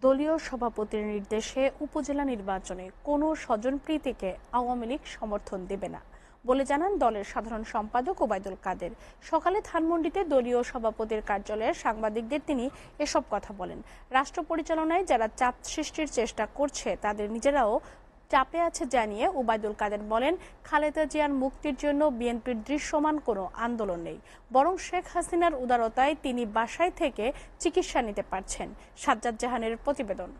দলীয় সভাপতির নির্দেশে উপজেলা নির্বাচনে কোনো স্বজনপ্রীতিকে আওয়ামী লীগ সমর্থন দেবে না বলে জানান দলের সাধারণ সম্পাদক ওবায়দুল কাদের। সকালে ধানমন্ডিতে দলীয় সভাপতির কার্যালয়ে সাংবাদিকদের তিনি এসব কথা বলেন। রাষ্ট্র পরিচালনায় যারা চাপ সৃষ্টির চেষ্টা করছে তাদের নিজেরাও চাপে আছে জানিয়ে ওবায়দুল কাদের বলেন, খালেদা জিয়ার মুক্তির জন্য বিএনপির দৃশ্যমান কোনো আন্দোলন নেই, বরং শেখ হাসিনার উদারতায় তিনি বাসায় থেকে চিকিৎসা নিতে পারছেন। সাজ্জাদ জাহানের প্রতিবেদন।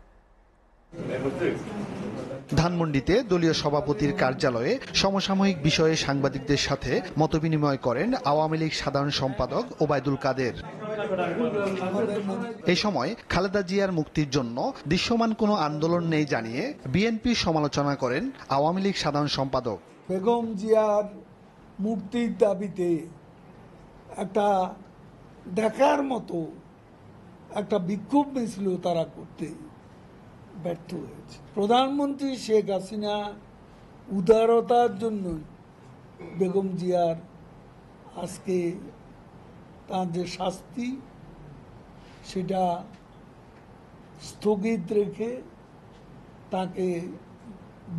ধানমন্ডিতে দলীয় সভাপতির কার্যালয়ে সমসাময়িক বিষয়ে সাংবাদিকদের সাথে মতবিনিময় করেন আওয়ামী লীগ সাধারণ সম্পাদক ওবায়দুল কাদের। এ সময় খালেদা জিয়ার মুক্তির জন্য দৃশ্যমান কোনো আন্দোলন নেই জানিয়ে বিএনপির সমালোচনা করেন আওয়ামী লীগ সাধারণ সম্পাদক। বেগম জিয়ার মুক্তির দাবিতে একটা দেখার মতো একটা বিক্ষোভ মিছিল তারা করতে ব্যর্থ হয়েছে। প্রধানমন্ত্রী শেখ হাসিনা উদারতার জন্য বেগম জিয়ার আজকে তার যে শাস্তি সেটা স্থগিত রেখে তাকে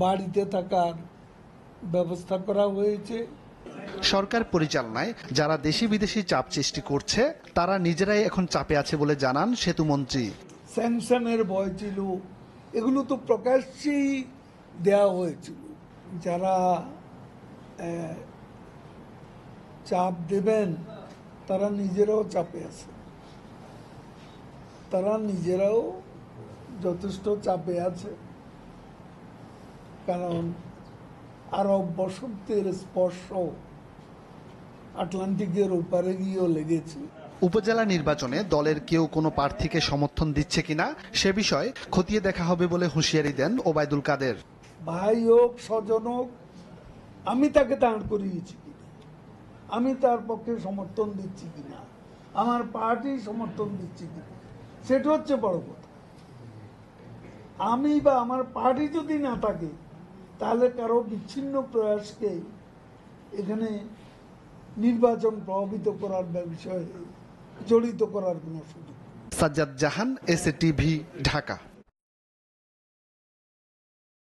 বাড়িতে থাকার ব্যবস্থা করা হয়েছে। সরকার পরিচালনায় যারা দেশি বিদেশি চাপ সৃষ্টি করছে তারা নিজেরাই এখন চাপে আছে বলে জানান সেতুমন্ত্রী। স্যাংশনের ভয় ছিল, এগুলো তো প্রকাশ্যেই দেওয়া হয়েছিল। যারা চাপ দেবেন তারা নিজেরাও চাপে আছে, তারা নিজেরাও যথেষ্ট চাপে আছে, কারণ আরব বসন্তের স্পর্শ আটলান্টিকের ওপারে গিয়েও লেগেছে। উপজেলা নির্বাচনে দলের কেউ কোনো প্রার্থীকে সমর্থন দিচ্ছে কিনা সে বিষয়ে খতিয়ে দেখা হবে বলে হুঁশিয়ারি দেন ওবায়দুল কাদের। ভাই হোক স্বজন হোক, আমি তাকে দাঁড় করিয়েছি কিনা, আমি তার পক্ষে সমর্থন দিচ্ছি কিনা, আমার পার্টি সমর্থন দিচ্ছি কিনা, সেটা হচ্ছে বড় কথা। আমি বা আমার পার্টি যদি না থাকে তাহলে কারো বিচ্ছিন্ন প্রয়াসকে এখানে নির্বাচন প্রভাবিত করার বিষয়ে জড়িত করার কোনো সুযোগ। সাজ্জাদ জাহান, এসএ টিভি, ঢাকা।